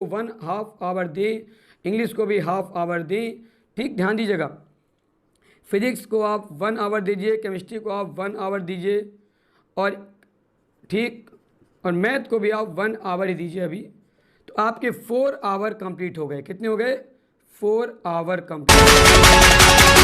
1 half hour दें, English को भी हाफ आवर दें। ठीक, ध्यान दीजिएगा। फिजिक्स को आप 1 आवर दीजिए, केमिस्ट्री को आप 1 आवर दीजिए, और ठीक, और मैथ को भी आप 1 आवर ही दीजिए अभी। तो आपके 4 आवर कंप्लीट हो गए। कितने हो गए? 4 आवर कंप्लीट।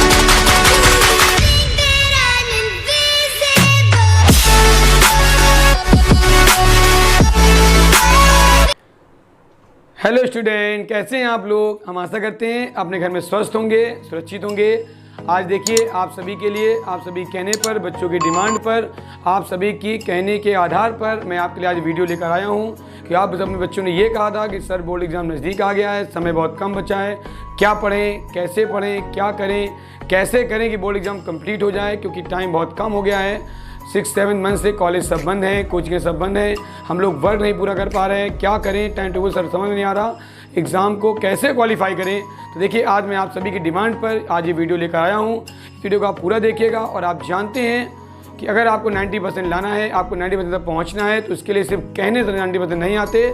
हेलो स्टूडेंट, कैसे हैं आप लोग? हम आशा करते हैं अपने घर में स्वस्थ होंगे, सुरक्षित होंगे। आज देखिए आप सभी के लिए, आप सभी कहने पर, बच्चों की डिमांड पर, आप सभी की कहने के आधार पर मैं आपके लिए आज वीडियो लेकर आया हूं कि आप अपने बच्चों ने ये कहा था कि सर बोर्ड एग्ज़ाम नज़दीक आ गया है, समय बहुत कम बचा है, क्या पढ़ें, कैसे पढ़ें, क्या करें, कैसे करें कि बोर्ड एग्ज़ाम कंप्लीट हो जाए, क्योंकि टाइम बहुत कम हो गया है। 6-7 मंथ से कॉलेज सब बंद हैं, कोचिंग सब बंद हैं, हम लोग वर्क नहीं पूरा कर पा रहे हैं, क्या करें, टाइम टेबल सर समझ नहीं आ रहा, एग्ज़ाम को कैसे क्वालिफाई करें। तो देखिए आज मैं आप सभी की डिमांड पर आज ये वीडियो लेकर आया हूँ। इस वीडियो को आप पूरा देखिएगा। और आप जानते हैं कि अगर आपको 90% लाना है, आपको 90% तक पहुँचना है, तो उसके लिए सिर्फ कहने से 90% नहीं आते,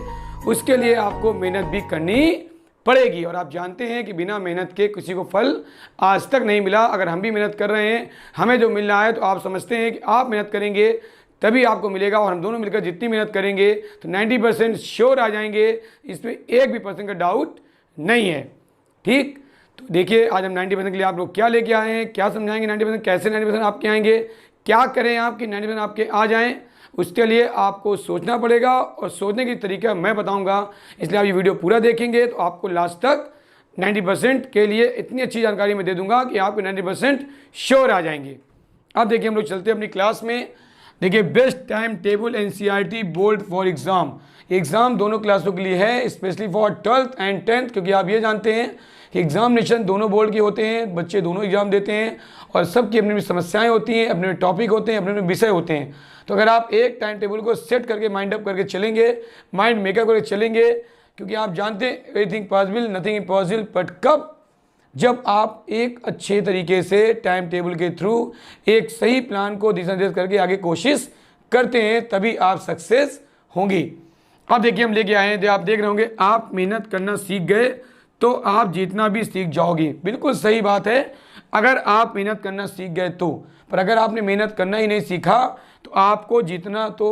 उसके लिए आपको मेहनत भी करनी पड़ेगी। और आप जानते हैं कि बिना मेहनत के किसी को फल आज तक नहीं मिला। अगर हम भी मेहनत कर रहे हैं, हमें जो मिल रहा है, तो आप समझते हैं कि आप मेहनत करेंगे तभी आपको मिलेगा। और हम दोनों मिलकर जितनी मेहनत करेंगे तो 90% श्योर आ जाएंगे, इसमें 1% का डाउट नहीं है। ठीक, तो देखिए आज हम 90% के लिए आप लोग क्या लेके आए हैं, क्या समझाएंगे 90%, कैसे 90% आपके आएंगे, क्या करें आपके 90% आपके आ जाएँ। उसके लिए आपको सोचना पड़ेगा, और सोचने की तरीका मैं बताऊंगा, इसलिए आप ये वीडियो पूरा देखेंगे तो आपको लास्ट तक 90% के लिए इतनी अच्छी जानकारी मैं दे दूंगा कि आपको 90% श्योर आ जाएंगे। अब देखिए हम लोग चलते हैं अपनी क्लास में। देखिए best time table NCERT board for exam दोनों क्लासों के लिए है, specially for 12th and 10th, क्योंकि आप ये जानते हैं कि एग्जामिनेशन दोनों बोर्ड के होते हैं, बच्चे दोनों एग्जाम देते हैं, और सबकी अपनी अपनी समस्याएं होती हैं, अपने अपने टॉपिक होते हैं, अपने अपने विषय होते हैं। तो अगर आप एक टाइम टेबल को सेट करके माइंड अप करके चलेंगे, माइंड मेकअप करके चलेंगे, क्योंकि आप जानते हैं everything possible nothing impossible, but कब? जब आप एक अच्छे तरीके से टाइम टेबल के थ्रू एक सही प्लान को दिशा निर्देश करके आगे कोशिश करते हैं, तभी आप सक्सेस होंगी। अब देखिए हम लेके आए हैं, जो आप देख रहे होंगे, आप मेहनत करना सीख गए तो आप जीतना भी सीख जाओगे। बिल्कुल सही बात है, अगर आप मेहनत करना सीख गए तो। पर अगर आपने मेहनत करना ही नहीं सीखा तो आपको जीतना तो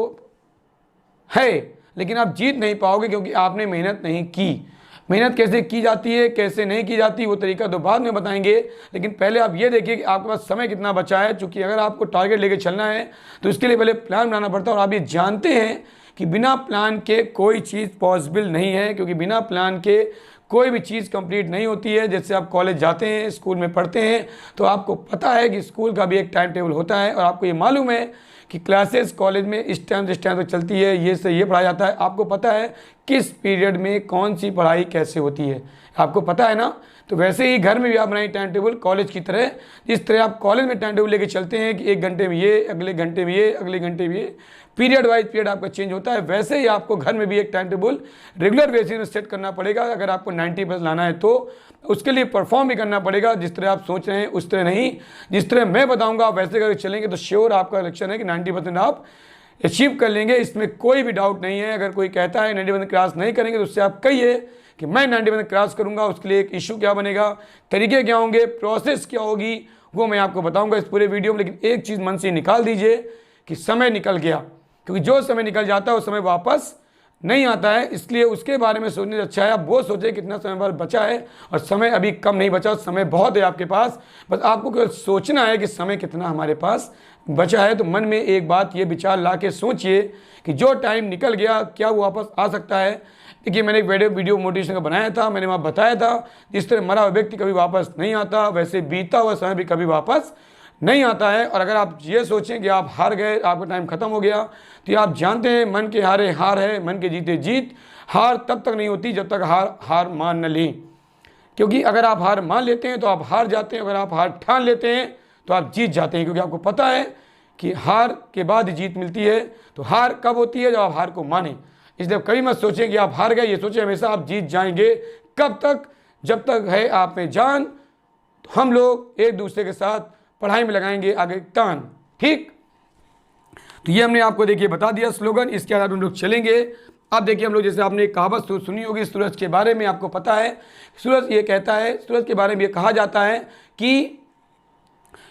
है, लेकिन आप जीत नहीं पाओगे, क्योंकि आपने मेहनत नहीं की। मेहनत कैसे की जाती है, कैसे नहीं की जाती, वो तरीका तो बाद में बताएंगे। लेकिन पहले आप ये देखिए कि आपके पास समय कितना बचा है। चूँकि अगर आपको टारगेट लेके चलना है तो इसके लिए पहले प्लान बनाना पड़ता है। और आप ये जानते हैं कि बिना प्लान के कोई चीज़ पॉसिबल नहीं है, क्योंकि बिना प्लान के कोई भी चीज़ कंप्लीट नहीं होती है। जैसे आप कॉलेज जाते हैं, स्कूल में पढ़ते हैं, तो आपको पता है कि स्कूल का भी एक टाइम टेबल होता है, और आपको ये मालूम है कि क्लासेस कॉलेज में इस टाइम से इस टाइम तक चलती है, ये से ये पढ़ाया जाता है। आपको पता है किस पीरियड में कौन सी पढ़ाई कैसे होती है, आपको पता है ना। तो वैसे ही घर में भी आप बनाइए टाइम टेबल कॉलेज की तरह। जिस तरह आप कॉलेज में टाइम टेबल लेके चलते हैं कि 1 घंटे में ये, अगले घंटे में ये, अगले घंटे में ये, पीरियड वाइज पीरियड आपका चेंज होता है, वैसे ही आपको घर में भी एक टाइम टेबल रेगुलर बेसिस में सेट करना पड़ेगा। अगर आपको 90% लाना है तो उसके लिए परफॉर्म भी करना पड़ेगा। जिस तरह आप सोच रहे हैं उस तरह नहीं, जिस तरह मैं बताऊंगा वैसे अगर चलेंगे तो श्योर आपका लक्ष्य है कि 90% आप अचीव कर लेंगे, इसमें कोई भी डाउट नहीं है। अगर कोई कहता है 90% क्रॉस नहीं करेंगे तो उससे आप कहिए कि मैं 90% क्रॉस करूंगा। उसके लिए एक इशू क्या बनेगा, तरीके क्या होंगे, प्रोसेस क्या होगी, वो मैं आपको बताऊंगा इस पूरे वीडियो में। लेकिन एक चीज़ मन से निकाल दीजिए कि समय निकल गया, क्योंकि जो समय निकल जाता है वो समय वापस नहीं आता है। इसलिए उसके बारे में सोचने से अच्छा है आप वो सोचें कितना समय बार बचा है, और समय अभी कम नहीं बचा, समय बहुत है आपके पास। बस आपको केवल सोचना है कि समय कितना हमारे पास बचा है। तो मन में एक बात ये विचार ला के सोचिए कि जो टाइम निकल गया क्या वो वापस आ सकता है। देखिए मैंने एक वीडियो मोटिवेशन का बनाया था, मैंने वहाँ बताया था जिस तरह मरा हुआ व्यक्ति कभी वापस नहीं आता, वैसे बीता हुआ समय भी कभी वापस नहीं आता है। और अगर आप ये सोचें कि आप हार गए, आपका टाइम खत्म हो गया, तो आप जानते हैं मन के हारे हार है, मन के जीते जीत। हार तब तक नहीं होती जब तक हार मान न लें, क्योंकि अगर आप हार मान लेते हैं तो आप हार जाते हैं, अगर आप हार ठान लेते हैं तो आप जीत जाते हैं। क्योंकि आपको पता है कि हार के बाद जीत मिलती है। तो हार कब होती है, जब आप हार को माने। इसलिए कभी मत सोचें कि आप हार गए, ये सोचें हमेशा आप जीत जाएंगे। कब तक? जब तक है आप में जान। तो हम लोग एक दूसरे के साथ पढ़ाई में लगाएंगे आगे तान। ठीक, तो ये हमने आपको देखिए बता दिया स्लोगन, इसके आधार पर हम लोग चलेंगे। अब देखिए हम लोग, जैसे आपने एक कहावत सुनी होगी सूरज के बारे में, आपको पता है सूरज ये कहता है, सूरज के बारे में ये कहा जाता है कि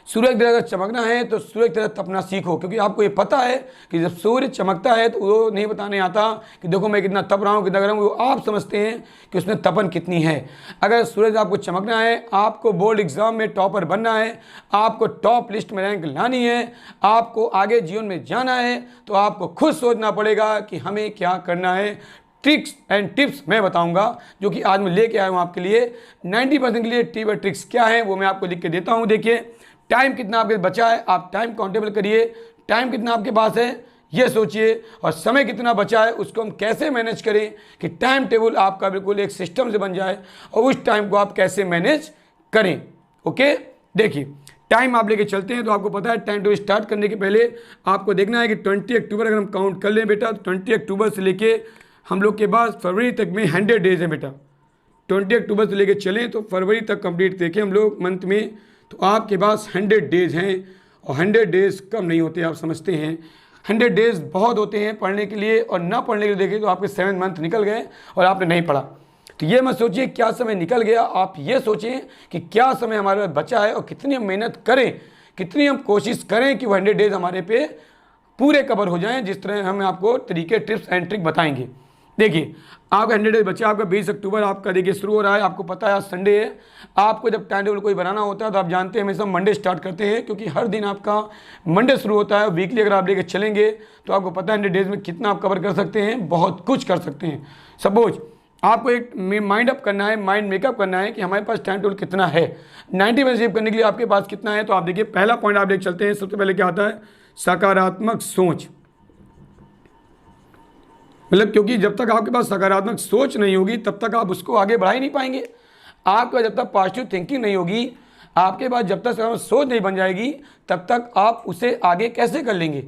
सूरज की तरह अगर चमकना है तो सूरज की तरह तपना सीखो, क्योंकि आपको ये पता है कि जब सूर्य चमकता है तो वो नहीं बताने आता कि देखो मैं कितना तप रहा हूँ, कितना गर्म हूँ, वो आप समझते हैं कि उसमें तपन कितनी है। अगर सूरज आपको चमकना है, आपको बोर्ड एग्जाम में टॉपर बनना है, आपको टॉप लिस्ट में रैंक लानी है, आपको आगे जीवन में जाना है, तो आपको खुद सोचना पड़ेगा कि हमें क्या करना है। ट्रिक्स एंड टिप्स मैं बताऊंगा जो कि आज मैं लेके आया हूँ आपके लिए। 90% के लिए टिप और ट्रिक्स क्या है वो मैं आपको लिख के देता हूँ। देखिए, टाइम कितना आपके बचा है, आप टाइम काउंटेबल करिए। टाइम कितना आपके पास है ये सोचिए, और समय कितना बचा है उसको हम कैसे मैनेज करें कि टाइम टेबल आपका बिल्कुल एक सिस्टम से बन जाए और उस टाइम को आप कैसे मैनेज करें। ओके, देखिए टाइम आप लेके चलते हैं तो आपको पता है टाइम टेबल स्टार्ट करने के पहले आपको देखना है कि 20 अक्टूबर अगर हम काउंट कर लें बेटा, तो 20 अक्टूबर से लेके हम लोग के पास फरवरी तक में 100 डेज है बेटा। 20 अक्टूबर से लेके चलें तो फरवरी तक कंप्लीट देखें हम लोग मंथ में, तो आपके पास 100 डेज हैं। और 100 डेज कम नहीं होते, आप समझते हैं 100 डेज बहुत होते हैं पढ़ने के लिए, और ना पढ़ने के लिए देखें तो आपके 7 मंथ निकल गए और आपने नहीं पढ़ा। तो ये मत सोचिए क्या समय निकल गया, आप ये सोचें कि क्या समय हमारे पास बचा है और कितनी हम मेहनत करें, कितनी हम कोशिश करें कि वो 100 डेज हमारे पे पूरे कवर हो जाएं, जिस तरह हम आपको तरीके टिप्स एंड ट्रिक बताएंगे। देखिए आपका 100 डेज बच्चा, आपका 20 अक्टूबर आपका देखिए शुरू हो रहा है। आपको पता है आज संडे है, आपको जब टाइम टेबल कोई बनाना होता है तो आप जानते हैं हमेशा मंडे स्टार्ट करते हैं, क्योंकि हर दिन आपका मंडे शुरू होता है। वीकली अगर आप लेके चलेंगे तो आपको पता है 100 डेज में कितना आप कवर कर सकते हैं, बहुत कुछ कर सकते हैं। सपोज आपको एक माइंड अप करना है, माइंड मेकअप करना है कि हमारे पास टाइम टेबल कितना है, 90 में अचीव करने के लिए आपके पास कितना है। तो आप देखिए पहला पॉइंट आप लेके चलते हैं। सबसे पहले क्या आता है, सकारात्मक सोच। मतलब क्योंकि जब तक आपके पास सकारात्मक सोच नहीं होगी तब तक आप उसको आगे बढ़ा ही नहीं पाएंगे। आपका जब तक पॉजिटिव थिंकिंग नहीं होगी, आपके पास जब तक सकारात्मक सोच नहीं बन जाएगी तब तक आप उसे आगे कैसे कर लेंगे।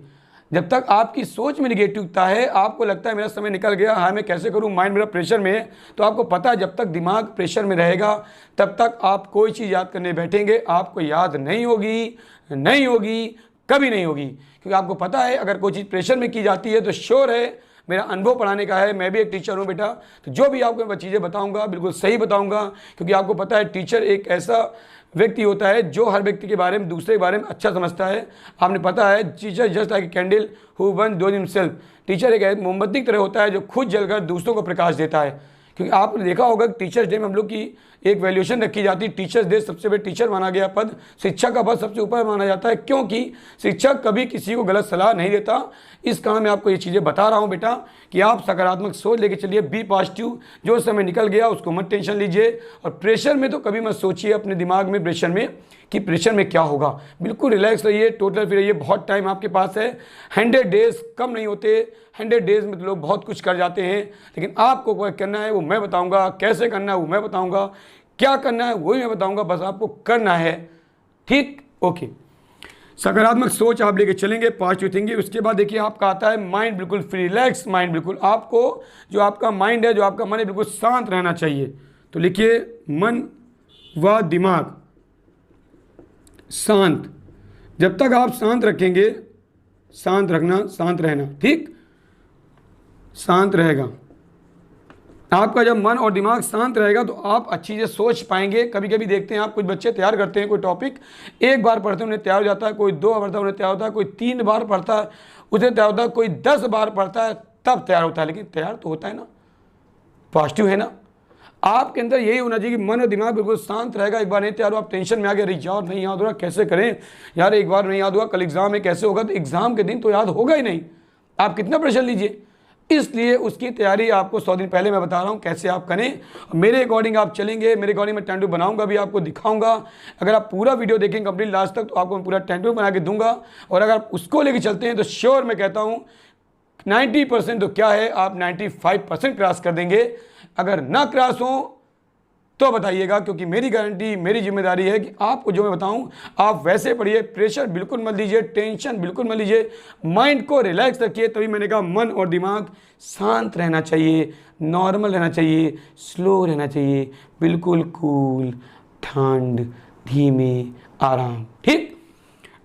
जब तक आपकी सोच में निगेटिवता है, आपको लगता है मेरा समय निकल गया, हाँ मैं कैसे करूँ, माइंड मेरा प्रेशर में है, तो आपको पता है जब तक दिमाग प्रेशर में रहेगा तब तक आप कोई चीज़ याद करने बैठेंगे आपको याद नहीं होगी, कभी नहीं होगी। क्योंकि आपको पता है अगर कोई चीज़ प्रेशर में की जाती है तो श्योर है, मेरा अनुभव पढ़ाने का है, मैं भी एक टीचर हूँ बेटा, तो जो भी आपको मैं चीज़ें बताऊंगा बिल्कुल सही बताऊंगा। क्योंकि आपको पता है टीचर एक ऐसा व्यक्ति होता है जो हर व्यक्ति के बारे में, दूसरे के बारे में अच्छा समझता है। आपने पता है teacher just like a candle who Burns himself. Teacher एक मोमबत्ती की तरह होता है जो खुद जलकर दूसरों को प्रकाश देता है। क्योंकि आपने देखा होगा कि टीचर्स डे में हम लोग की एक वैल्यूएशन रखी जाती है। टीचर्स डे सबसे बड़े टीचर माना गया पद, शिक्षक का पद सबसे ऊपर माना जाता है, क्योंकि शिक्षक कभी किसी को गलत सलाह नहीं देता। इस कारण मैं आपको ये चीज़ें बता रहा हूँ बेटा कि आप सकारात्मक सोच लेके चलिए, बी पॉजिटिव। जो समय निकल गया उसको मत टेंशन लीजिए, और प्रेशर में तो कभी मत सोचिए अपने दिमाग में प्रेशर में कि प्रेशर में क्या होगा। बिल्कुल रिलैक्स रहिए, टोटल फ्री रहिए, बहुत टाइम आपके पास है। 100 डेज कम नहीं होते, 100 डेज में तो लोग बहुत कुछ कर जाते हैं, लेकिन आपको क्या करना है वो मैं बताऊंगा, कैसे करना है वो मैं बताऊंगा, क्या करना है वही मैं बताऊंगा, बस आपको करना है। ठीक, ओके। सकारात्मक सोच आप लेके चलेंगे, पॉजिटिव थिंकिंग। उसके बाद देखिए आपका आता है माइंड बिल्कुल फ्री, रिलैक्स माइंड। बिल्कुल आपको जो आपका माइंड है, जो आपका मन है, बिल्कुल शांत रहना चाहिए। तो लिखिए मन व दिमाग शांत। जब तक आप शांत रखेंगे, शांत रखना, शांत रहना, ठीक, शांत रहेगा आपका। जब मन और दिमाग शांत रहेगा तो आप अच्छी से सोच पाएंगे। कभी कभी देखते हैं आप कुछ बच्चे तैयार करते हैं कोई टॉपिक, एक बार पढ़ते हैं उन्हें तैयार हो जाता है, कोई 2 बार पढ़ता है उन्हें तैयार होता है, कोई 3 बार पढ़ता है उसे तैयार होता है, कोई 10 बार पढ़ता है तब तैयार होता है, लेकिन तैयार तो होता है ना, पॉजिटिव है ना। आपके अंदर यही होना चाहिए कि मन और दिमाग बिल्कुल शांत रहेगा। एक बार नहीं तैयार हो आप टेंशन में आ गए, अरे यार नहीं याद हो रहा, कैसे करें यार, एक बार नहीं याद हुआ, कल एग्जाम है कैसे होगा, तो एग्जाम के दिन तो याद होगा ही नहीं, आप कितना प्रेशर लीजिए। इसलिए उसकी तैयारी आपको 100 दिन पहले मैं बता रहा हूँ कैसे आप करें। मेरे अकॉर्डिंग आप चलेंगे, मेरे अकॉर्डिंग मैं टाइम टेबल बनाऊंगा, भी आपको दिखाऊंगा। अगर आप पूरा वीडियो देखेंगे कंप्लीट लास्ट तक तो आपको मैं पूरा टाइम टेबल बना के दूंगा, और अगर आप उसको लेके चलते हैं तो श्योर मैं कहता हूँ 90% तो क्या है, आप 95% क्रॉस कर देंगे। अगर ना क्रॉस हो तो बताइएगा, क्योंकि मेरी गारंटी, मेरी जिम्मेदारी है कि आपको जो मैं बताऊं आप वैसे पढ़िए। प्रेशर बिल्कुल मत लीजिए, टेंशन बिल्कुल मत लीजिए, माइंड को रिलैक्स रखिए। तभी मैंने कहा मन और दिमाग शांत रहना चाहिए, नॉर्मल रहना चाहिए, स्लो रहना चाहिए, बिल्कुल कूल, ठंड, धीमे, आराम। ठीक,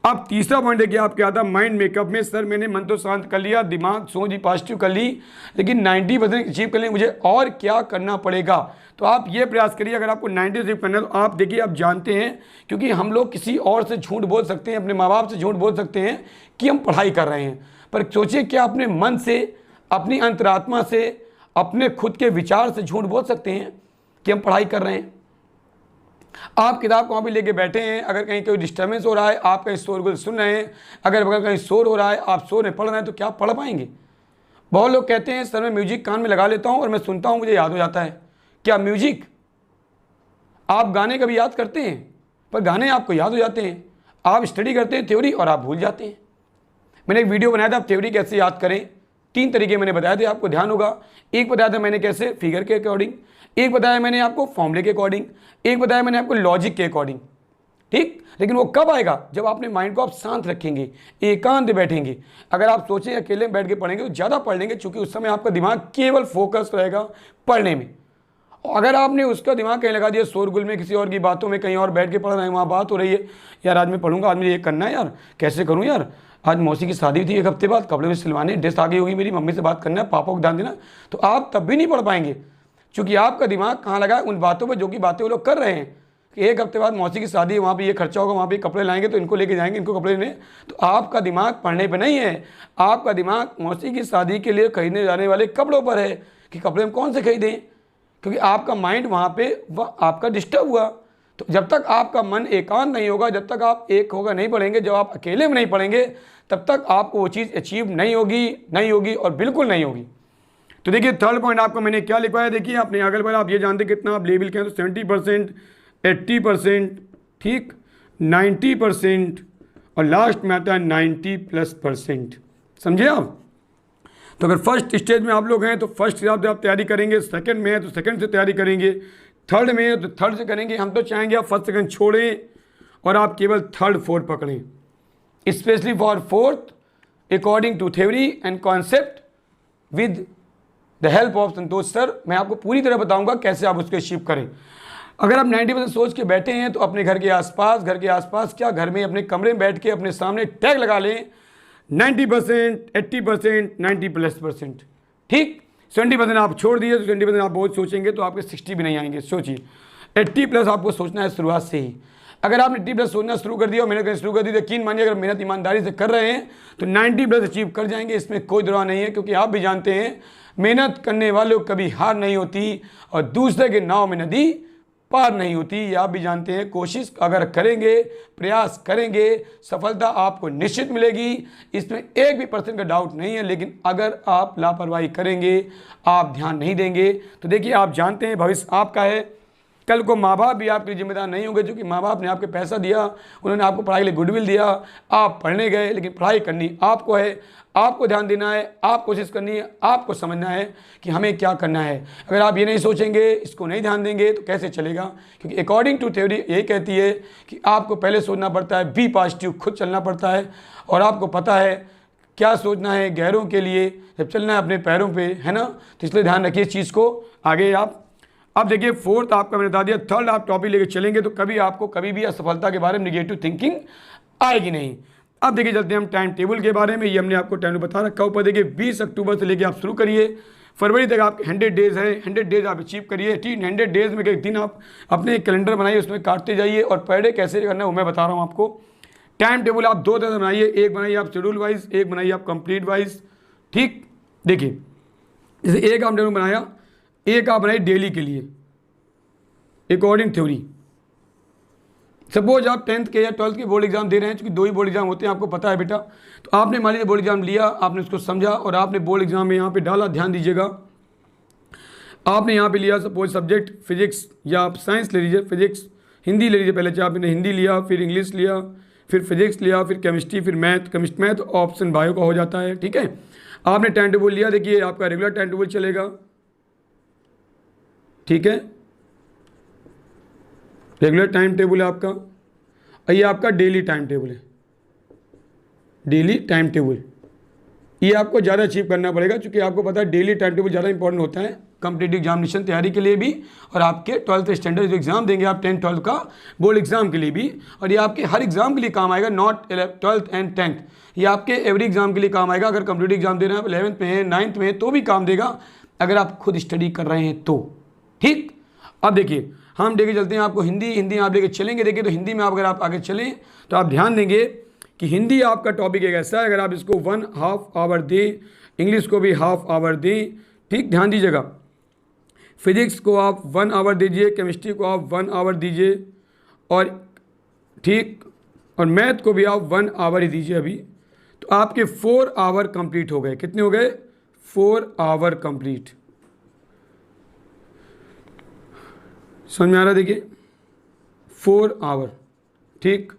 अब तीसरा पॉइंट देखिए आप क्या था माइंड मेकअप में, सर मैंने मन तो शांत कर लिया, दिमाग सोच ही पॉजिटिव कर ली, लेकिन 90% अचीव करने मुझे और क्या करना पड़ेगा। तो आप ये प्रयास करिए, अगर आपको 90 अचीव करना है तो आप देखिए, आप जानते हैं क्योंकि हम लोग किसी और से झूठ बोल सकते हैं, अपने माँ बाप से झूठ बोल सकते हैं कि हम पढ़ाई कर रहे हैं, पर सोचिए क्या अपने मन से, अपनी अंतरात्मा से, अपने खुद के विचार से झूठ बोल सकते हैं कि हम पढ़ाई कर रहे हैं। आप किताब कॉपी लेके बैठे हैं, अगर कहीं कोई डिस्टर्बेंस हो रहा है, आप कहीं शोरगुल सुन रहे हैं, अगर बगल कहीं शोर हो रहा है, आप शोर में पढ़ रहे हैं, तो क्या पढ़ पाएंगे। बहुत लोग कहते हैं सर मैं म्यूजिक कान में लगा लेता हूं और मैं सुनता हूं मुझे याद हो जाता है। क्या म्यूजिक, आप गाने कभी याद करते हैं, पर गाने आपको याद हो जाते हैं। आप स्टडी करते हैं थ्योरी और आप भूल जाते हैं। मैंने एक वीडियो बनाया था आप थ्योरी कैसे याद करें, 3 तरीके मैंने बताए थे, आपको ध्यान होगा। एक बताया था मैंने कैसे, फिगर के अकॉर्डिंग, एक बताया मैंने आपको फॉर्मूले के अकॉर्डिंग, एक बताया मैंने आपको लॉजिक के अकॉर्डिंग। ठीक, लेकिन वो कब आएगा, जब अपने माइंड को आप शांत रखेंगे, एकांत बैठेंगे। अगर आप सोचें अकेले में बैठ के पढ़ेंगे तो ज़्यादा पढ़ लेंगे, क्योंकि उस समय आपका दिमाग केवल फोकस रहेगा पढ़ने में। अगर आपने उसका दिमाग कहीं लगा दिया शोरगुल में, किसी और की बातों में, कहीं और बैठ के पढ़ रहे हैं, वहाँ बात हो रही है, यार आज मैं पढ़ूंगा, आज मुझे ये करना है, यार कैसे करूँ, यार आज मौसी की शादी थी 1 हफ्ते बाद, कपड़े में सिलवाने, ड्रेस आ गई होगी मेरी, मम्मी से बात करना है, पापा को ध्यान देना, तो आप तब भी नहीं पढ़ पाएंगे, क्योंकि आपका दिमाग कहाँ लगा है, उन बातों पर जो कि बातें वो लोग कर रहे हैं कि 1 हफ्ते बाद मौसी की शादी है, वहाँ पे ये खर्चा होगा, वहाँ पे कपड़े लाएंगे तो इनको लेके जाएंगे, इनको कपड़े लेने। तो आपका दिमाग पढ़ने पे नहीं है, आपका दिमाग मौसी की शादी के लिए खरीदने जाने वाले कपड़ों पर है कि कपड़े हम कौन से खरीदें, क्योंकि आपका माइंड वहाँ पे आपका डिस्टर्ब हुआ। तो जब तक आपका मन एकांत नहीं होगा, जब तक आप एक होगा नहीं पढ़ेंगे, जब आप अकेले में नहीं पढ़ेंगे, तब तक आपको वो चीज़ अचीव नहीं होगी और बिल्कुल नहीं होगी। तो देखिए थर्ड पॉइंट आपको मैंने क्या लिखवाया, देखिए आपने अगल बगल आप ये जानते कितना आप लेवल के हैं, तो 70%, 80%, ठीक, 90% और लास्ट में आता है 90+%। समझे आप। तो अगर फर्स्ट स्टेज में आप लोग हैं तो फर्स्ट से आप तैयारी करेंगे, सेकंड में है तो सेकंड से तैयारी करेंगे, थर्ड में है तो थर्ड से करेंगे। हम तो चाहेंगे आप फर्स्ट सेकंड छोड़ें और आप केवल थर्ड फोर्थ पकड़ें, specially for fourth according to theory and concept with the help of Santosh sir. मैं आपको पूरी तरह बताऊंगा कैसे आप उसको अचीव करें। अगर आप 90% सोच के बैठे हैं तो अपने घर के आसपास क्या, घर में अपने कमरे में बैठ के अपने सामने टैग लगा लें 90%, 80%, 90+%। ठीक, 70% आप छोड़ दिए तो 70% आप बहुत सोचेंगे तो आपके 60 भी नहीं आएंगे। सोचिए 80+ आपको सोचना है शुरुआत से ही। अगर आपने 80+ सोचना शुरू कर दिया और मेहनत करना शुरू कर दी, तो यकीन मानिए अगर मेहनत ईमानदारी से कर रहे हैं तो 90+ अचीव कर जाएंगे, इसमें कोई दुआ नहीं है। क्योंकि आप भी जानते हैं मेहनत करने वालों कभी हार नहीं होती और दूसरे के नाव में नदी पार नहीं होती, ये आप भी जानते हैं। कोशिश अगर करेंगे, प्रयास करेंगे, सफलता आपको निश्चित मिलेगी, इसमें 1% का डाउट नहीं है। लेकिन अगर आप लापरवाही करेंगे, आप ध्यान नहीं देंगे, तो देखिए आप जानते हैं भविष्य आपका है। कल को माँ बाप भी आपके जिम्मेदार नहीं होंगे, क्योंकि माँ बाप ने आपके पैसा दिया, उन्होंने आपको पढ़ाई के लिए गुडविल दिया, आप पढ़ने गए, लेकिन पढ़ाई करनी आपको है, आपको ध्यान देना है, आप कोशिश करनी है, आपको समझना है कि हमें क्या करना है। अगर आप ये नहीं सोचेंगे, इसको नहीं ध्यान देंगे तो कैसे चलेगा। क्योंकि अकॉर्डिंग टू थ्योरी यही कहती है कि आपको पहले सोचना पड़ता है, बी पॉजिटिव, खुद चलना पड़ता है, और आपको पता है क्या सोचना है गैरों के लिए, जब चलना है अपने पैरों पर, है ना। तो इसलिए ध्यान रखिए इस चीज़ को। आगे आप अब देखिए फोर्थ आपका मैंने बता दिया, थर्ड आप टॉपिक लेके चलेंगे तो कभी आपको कभी भी असफलता के बारे में निगेटिव थिंकिंग आएगी नहीं। अब देखिए चलते हैं हम टाइम टेबल के बारे में। ये हमने आपको टाइम बता रखा ऊपर, देखिए 20 अक्टूबर से लेके आप शुरू करिए, फरवरी तक आपके 100 डेज है, 100 डेज आप अचीव करिए। ठीक, 100 डेज में एक दिन आप अपने कैलेंडर बनाइए, उसमें काटते जाइए, और पर डे कैसे करना है वो मैं बता रहा हूँ आपको। टाइम टेबल आप 2 तरह से बनाइए, एक बनाइए आप शेड्यूल वाइज, एक बनाइए आप कंप्लीट वाइज। ठीक, देखिए जैसे एक आपने बनाया, एक आप बनाइए डेली के लिए अकॉर्डिंग थ्योरी। सपोज आप 10th के या 12th के बोर्ड एग्जाम दे रहे हैं, क्योंकि 2 ही बोर्ड एग्जाम होते हैं, आपको पता है बेटा। तो आपने मान लीजिए बोर्ड एग्जाम लिया, आपने उसको समझा और आपने बोर्ड एग्जाम में यहाँ पे डाला, ध्यान दीजिएगा। आपने यहाँ पे लिया सपोज सब्जेक्ट फिजिक्स, या आप साइंस ले लीजिए, फिजिक्स, हिंदी ले लीजिए। पहले चाहे आपने हिंदी लिया, फिर इंग्लिश लिया, फिर फिजिक्स लिया, फिर केमिस्ट्री, फिर मैथ ऑप्शन बायो का हो जाता है। ठीक है, आपने टाइम टेबल लिया, देखिए आपका रेगुलर टाइम टेबल चलेगा। ठीक है, रेगुलर टाइम टेबल है आपका, और ये आपका डेली टाइम टेबल है। डेली टाइम टेबल ये आपको ज़्यादा अचीव करना पड़ेगा, क्योंकि आपको पता है डेली टाइम टेबल ज़्यादा इंपॉर्टेंट होता है। कॉम्पिटिटिव एग्जामिनेशन तैयारी के लिए भी, और आपके 12th स्टैंडर्ड जो एग्जाम देंगे आप 10th 12th का बोर्ड एग्जाम के लिए भी, और ये आपके हर एग्जाम के लिए काम आएगा, नॉट 12th एंड 10th, ये आपके एवरी एग्जाम के लिए काम आएगा। अगर कॉम्पिटिटिव एग्जाम दे रहे हैं आप 11th में है 9th में है तो भी काम देगा, अगर आप खुद स्टडी कर रहे हैं तो। ठीक, अब देखिए हम लेके चलते हैं आपको हिंदी आप लेके चलेंगे। देखिए तो हिंदी में आप अगर आप आगे चलें तो आप ध्यान देंगे कि हिंदी आपका टॉपिक एक ऐसा है, अगर आप इसको 1/2 आवर दें, इंग्लिश को भी 1/2 आवर दें, ठीक ध्यान दीजिएगा, फिजिक्स को आप 1 आवर दीजिए, केमिस्ट्री को आप 1 आवर दीजिए, और ठीक, और मैथ को भी आप 1 आवर ही दीजिए अभी, तो आपके 4 आवर कंप्लीट हो गए। कितने हो गए? 4 आवर कंप्लीट। समझ में आ रहा? देखिए 4 आवर, ठीक।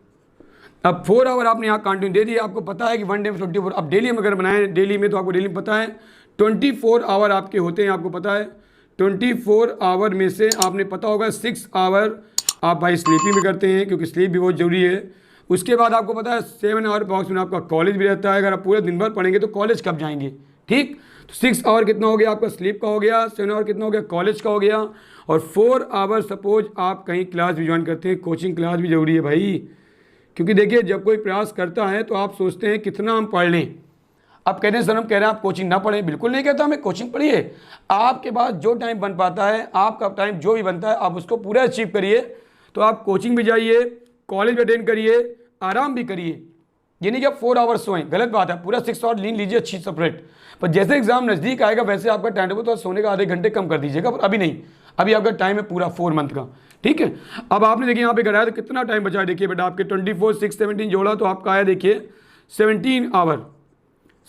अब 4 आवर आपने यहाँ कंटिन्यू दे दिए, आपको पता है कि 1 डे में 24, अब डेली में अगर बनाएं डेली में तो आपको डेली में पता है 24 आवर आपके होते हैं, आपको पता है 24 आवर में से आपने पता होगा 6 आवर आप भाई स्लीपिंग भी करते हैं, क्योंकि स्लीप भी बहुत ज़रूरी है। उसके बाद आपको पता है 7 आवर बॉक्स में आपका कॉलेज भी रहता है, अगर आप पूरे दिन भर पढ़ेंगे तो कॉलेज कब जाएंगे, ठीक। तो 6 आवर कितना हो गया आपका स्लीप का हो गया, 7 आवर कितना हो गया कॉलेज का हो गया, और 4 आवर सपोज आप कहीं क्लास भी ज्वाइन करते हैं, कोचिंग क्लास भी ज़रूरी है भाई, क्योंकि देखिए जब कोई प्रयास करता है तो आप सोचते हैं कितना हम पढ़ लें। अब कहते हैं सर हम कह रहे हैं आप कोचिंग ना पढ़ें, बिल्कुल नहीं कहता, हमें कोचिंग पढ़िए, आपके पास जो टाइम बन पाता है, आपका टाइम जो भी बनता है आप उसको पूरा अचीव करिए। तो आप कोचिंग भी जाइए, कॉलेज भी अटेंड करिए, आराम भी करिए, ये नहीं कि आप 4 आवर्स सोएं, गलत बात है, पूरा 6 आवर नींद लीजिए अच्छी सेपरेट, पर जैसे एग्जाम नज़दीक आएगा वैसे आपका टाइम टेबल तो सोने का आधे घंटे कम कर दीजिएगा, पर अभी नहीं, अभी आपका टाइम है पूरा 4 मंथ का, ठीक है। अब आपने देखिए यहाँ पे कराया तो कितना टाइम बचा है, देखिए बेटा आपके 24 6 17 जोड़ा तो आपका आया देखिए 17 आवर।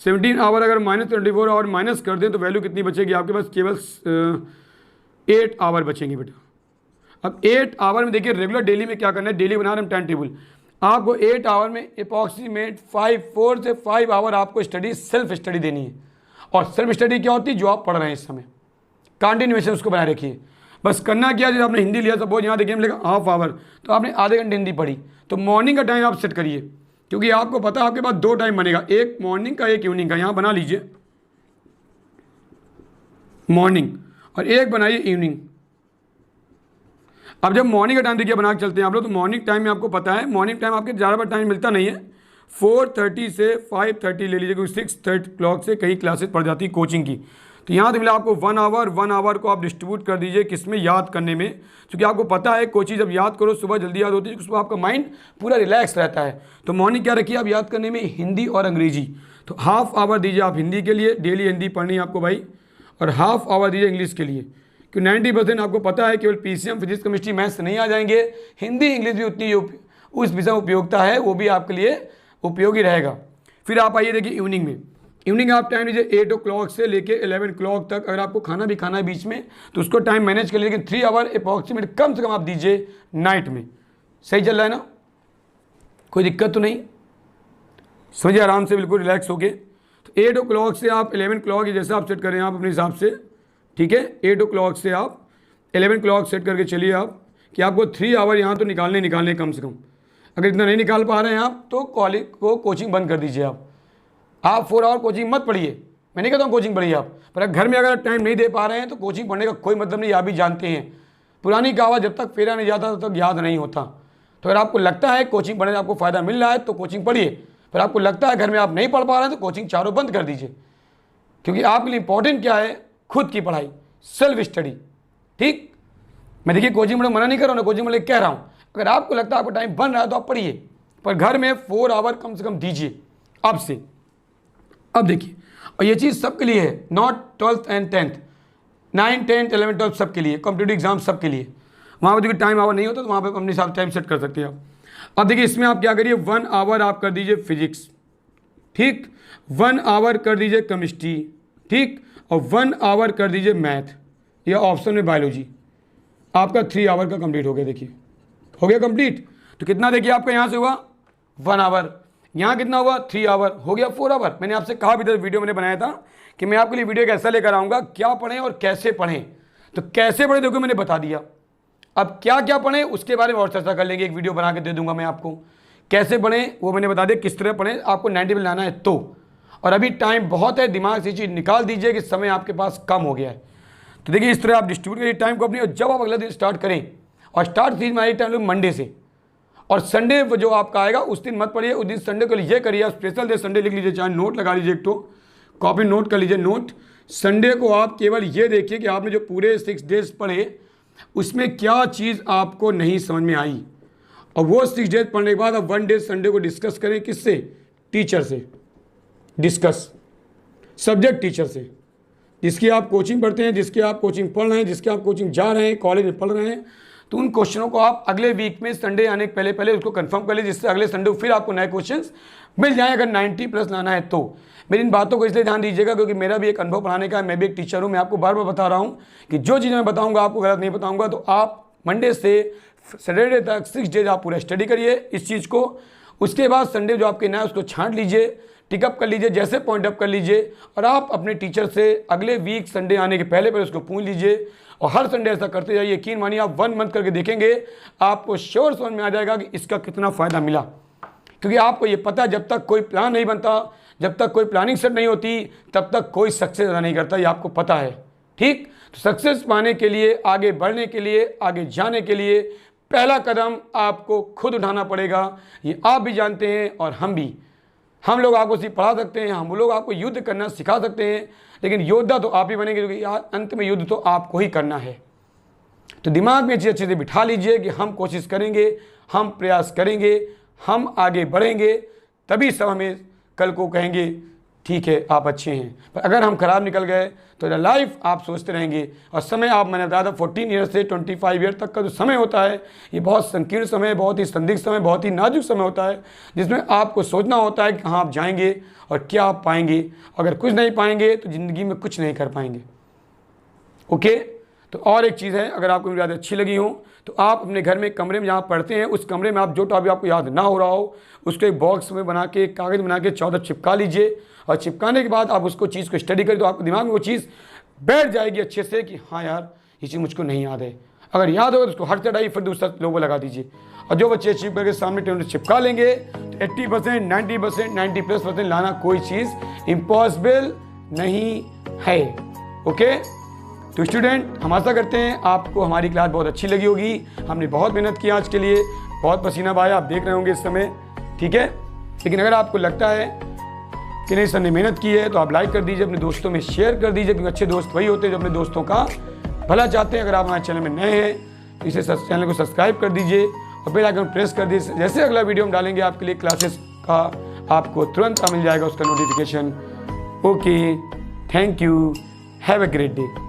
17 आवर अगर -24 आवर माइनस कर दें तो वैल्यू कितनी बचेगी आपके पास? केवल 8 आवर बचेंगे बेटा। अब 8 आवर में देखिए रेगुलर डेली में क्या करना है, डेली बना रहे हम टाइम टेबल, आपको 8 आवर में अप्रॉक्सीमेट 4 से 5 आवर आपको स्टडी सेल्फ स्टडी देनी है। और सेल्फ स्टडी क्या होती है? जो आप पढ़ रहे हैं इस समय, कंटिन्यूएशन उसको बनाए रखिए। बस करना क्या है, जैसे आपने हिंदी लिया सपोज यहाँ देखिए हम लेगा हाफ आवर, तो आपने आधे घंटे हिंदी पढ़ी, तो मॉर्निंग का टाइम आप सेट करिए, क्योंकि आपको पता है आपके पास 2 टाइम बनेगा, एक मॉर्निंग का एक इवनिंग का, यहाँ बना लीजिए मॉर्निंग, और एक बनाइए इवनिंग। अब जब मॉर्निंग का टाइम देखिए बना के चलते हैं आप लोग, तो मॉर्निंग टाइम में आपको पता है मॉर्निंग टाइम आपके ज़्यादा बार टाइम मिलता नहीं है, 4:30 से 5:30 ले लीजिए, क्योंकि 6:30 क्लॉक से कई क्लासेस पड़ जाती है कोचिंग की। तो यहाँ तो मिला आपको 1 आवर को आप डिस्ट्रीब्यूट कर दीजिए किसमें, याद करने में, क्योंकि आपको पता है कोई चीज़ जब याद करो सुबह जल्दी याद होती है, उसमें आपका माइंड पूरा रिलैक्स रहता है। तो मॉर्निंग क्या रखिए आप याद करने में, हिंदी और अंग्रेजी, तो हाफ आवर दीजिए आप हिंदी के लिए, डेली हिंदी पढ़नी है आपको भाई, और हाफ आवर दीजिए इंग्लिश के लिए, क्योंकि 90% आपको पता है केवल पीसीएम फिजिक्स केमिस्ट्री मैथ्स नहीं आ जाएंगे, हिंदी इंग्लिश भी उतनी उस विषय उपयोगिता है, वो भी आपके लिए उपयोगी रहेगा। फिर आप आइए देखिए इवनिंग में, इवनिंग आप टाइम लीजिए 8 o'clock से लेके 11 o'clock तक, अगर आपको खाना भी खाना है बीच में तो उसको टाइम मैनेज कर लीजिए, लेकिन 3 आवर अप्रॉक्सीमेट कम से कम आप दीजिए नाइट में। सही चल रहा है ना, कोई दिक्कत तो नहीं? समझिए आराम से बिल्कुल रिलैक्स होके। तो 8 o'clock से आप 11 o'clock जैसे आप सेट करें आप अपने हिसाब से, ठीक है। 8 o'clock से आप 11 o'clock सेट करके चलिए आप, कि आपको 3 आवर यहाँ तो निकालने कम से कम। अगर इतना नहीं निकाल पा रहे हैं आप तो कॉलेज को कोचिंग बंद कर दीजिए आप 4 आवर कोचिंग मत पढ़िए, मैं नहीं कहता हूँ कोचिंग पढ़िए आप, पर घर में अगर टाइम नहीं दे पा रहे हैं तो कोचिंग पढ़ने का कोई मतलब नहीं, आप भी जानते हैं पुरानी कहावत, जब तक फेरा नहीं जाता तब तक याद नहीं होता। तो अगर आपको लगता है कोचिंग पढ़ने से आपको फ़ायदा मिल रहा है तो कोचिंग पढ़िए, पर आपको लगता है घर में आप नहीं पढ़ पा रहे हैं तो कोचिंग चारों बंद कर दीजिए, क्योंकि आपके लिए इंपॉर्टेंट क्या है, खुद की पढ़ाई, सेल्फ स्टडी, ठीक। मैं देखिए कोचिंग पढ़ने मना नहीं कर रहा हूँ, कोचिंग पढ़ने कह रहा हूँ, अगर आपको लगता है आपको टाइम बन रहा है तो आप पढ़िए, पर घर में 4 आवर कम से कम दीजिए अब से। अब देखिए, और ये चीज़ सबके लिए है, नॉट 12th एंड 10th, 9, 10, 11, 12 सबके लिए, कॉम्पिटिटिव एग्जाम सबके लिए। वहाँ पर देखिए टाइम आवर नहीं होता तो वहाँ पर अपने हिसाब टाइम सेट कर सकते हैं आप। अब देखिए इसमें आप क्या करिए, 1 आवर आप कर दीजिए फिजिक्स, ठीक, 1 आवर कर दीजिए केमिस्ट्री, ठीक, और 1 आवर कर दीजिए मैथ, या ऑप्शन में बायोलॉजी। आपका 3 आवर का कंप्लीट हो गया, देखिए हो गया कंप्लीट। तो कितना देखिए आपका यहाँ से हुआ 1 आवर, यहाँ कितना हुआ 3 आवर, हो गया 4 आवर। मैंने आपसे कहा भी था, वीडियो मैंने बनाया था कि मैं आपके लिए वीडियो कैसा लेकर आऊँगा, क्या पढ़ें और कैसे पढ़ें। तो कैसे पढ़ें देखो मैंने बता दिया, अब क्या क्या पढ़ें उसके बारे में और चर्चा कर लेंगे, एक वीडियो बना के दे दूंगा मैं आपको। कैसे पढ़ें वो मैंने बता दिया, किस तरह पढ़ें, आपको 90 में लाना है तो। और अभी टाइम बहुत है, दिमाग से चीज़ निकाल दीजिए कि समय आपके पास कम हो गया है। तो देखिए इस तरह आप डिस्ट्रीब्यूट करिए टाइम को अपनी, और जब आप अगला दिन स्टार्ट करें, और स्टार्ट सीरीज में टाइम मंडे से, और संडे जो आपका आएगा उस दिन मत पढ़िए, उस दिन संडे को ये करिए, आप स्पेशल डे संडे लिख लीजिए, चाहे नोट लगा लीजिए, एक तो कॉपी नोट कर लीजिए नोट। संडे को आप केवल ये देखिए कि आपने जो पूरे 6 डेज पढ़े उसमें क्या चीज़ आपको नहीं समझ में आई, और वो 6 डेज पढ़ने के बाद आप 1 डे संडे को डिस्कस करें। किससे? टीचर से डिस्कस, सब्जेक्ट टीचर से, जिसकी आप कोचिंग पढ़ते हैं, जिसके आप कोचिंग पढ़ रहे हैं, जिसके आप कोचिंग जा रहे हैं, कॉलेज में पढ़ रहे हैं। तो उन क्वेश्चनों को आप अगले वीक में संडे आने के पहले उसको कंफर्म कर लीजिए, जिससे अगले संडे को फिर आपको नए क्वेश्चंस मिल जाएं। अगर 90+ लाना है तो मेरी इन बातों को इसलिए ध्यान दीजिएगा क्योंकि मेरा भी एक अनुभव पढ़ाने का है, मैं भी एक टीचर हूँ। मैं आपको बार बार बता रहा हूँ कि जो चीज़ मैं बताऊँगा आपको गलत नहीं बताऊँगा। तो आप मंडे से सैटरडे तक 6 डेज आप पूरा स्टडी करिए इस चीज़ को। उसके बाद संडे जो आपके नया उसको छांट लीजिए, टिकअप कर लीजिए, जैसे पॉइंट अप कर लीजिए, और आप अपने टीचर से अगले वीक संडे आने के पहले उसको पूछ लीजिए, और हर संडे ऐसा करते जाइए। यकीन मानिए आप 1 मंथ करके देखेंगे, आपको श्योर समझ में आ जाएगा कि इसका कितना फ़ायदा मिला। क्योंकि आपको ये पता है जब तक कोई प्लान नहीं बनता, जब तक कोई प्लानिंग सेट नहीं होती, तब तक कोई सक्सेस नहीं करता, ये आपको पता है। ठीक, तो सक्सेस पाने के लिए, आगे बढ़ने के लिए, आगे जाने के लिए पहला कदम आपको खुद उठाना पड़ेगा। ये आप भी जानते हैं और हम भी। हम लोग आपको सिर्फ पढ़ा सकते हैं, हम लोग आपको युद्ध करना सिखा सकते हैं, लेकिन योद्धा तो आप ही बनेंगे, क्योंकि अंत में युद्ध तो आपको ही करना है। तो दिमाग में चीज़ अच्छे से बिठा लीजिए कि हम कोशिश करेंगे, हम प्रयास करेंगे, हम आगे बढ़ेंगे, तभी सब हमें कल को कहेंगे ठीक है आप अच्छे हैं। पर अगर हम खराब निकल गए तो लाइफ आप सोचते रहेंगे। और समय आप, मैंने बताया था 14 ईयर से 25 ईयर तक का जो समय होता है, ये बहुत संकीर्ण समय, बहुत ही संदिग्ध समय, बहुत ही नाजुक समय होता है, जिसमें आपको सोचना होता है कि कहाँ आप जाएंगे और क्या आप पाएंगे। अगर कुछ नहीं पाएंगे तो ज़िंदगी में कुछ नहीं कर पाएंगे। ओके, तो और एक चीज़ है, अगर आपको मेरी बात अच्छी लगी हो तो आप अपने घर में कमरे में जहाँ पढ़ते हैं उस कमरे में आप जो टॉपिक आपको याद ना हो रहा हो उसको एक बॉक्स में बना के, कागज़ बना के 14 चिपका लीजिए, और चिपकाने के बाद आप उसको चीज़ को स्टडी करें तो आपके दिमाग में वो चीज़ बैठ जाएगी अच्छे से कि हाँ यार ये चीज़ मुझको नहीं याद है। अगर याद होगा तो उसको हट चढ़ाइए, फिर दूसरा लोगो लगा दीजिए। और जो बच्चे अचीव करके सामने टेबल चिपका लेंगे तो 80%, 90%, 90+% लाना कोई चीज़ इम्पॉसिबल नहीं है। ओके, तो स्टूडेंट, हम आशा करते हैं आपको हमारी क्लास बहुत अच्छी लगी होगी। हमने बहुत मेहनत की आज के लिए, बहुत पसीना बहाया, आप देख रहे होंगे इस समय। ठीक है, लेकिन अगर आपको लगता है कि नहीं सर ने मेहनत की है तो आप लाइक कर दीजिए, अपने दोस्तों में शेयर कर दीजिए, क्योंकि अच्छे दोस्त वही होते हैं जो अपने दोस्तों का भला चाहते हैं। अगर आप हमारे चैनल में नए हैं तो इसे चैनल को सब्सक्राइब कर दीजिए और बेल आइकन प्रेस कर दीजिए। जैसे अगला वीडियो हम डालेंगे आपके लिए क्लासेस का, आपको तुरंत मिल जाएगा उसका notification. Okay, thank you, have a great day.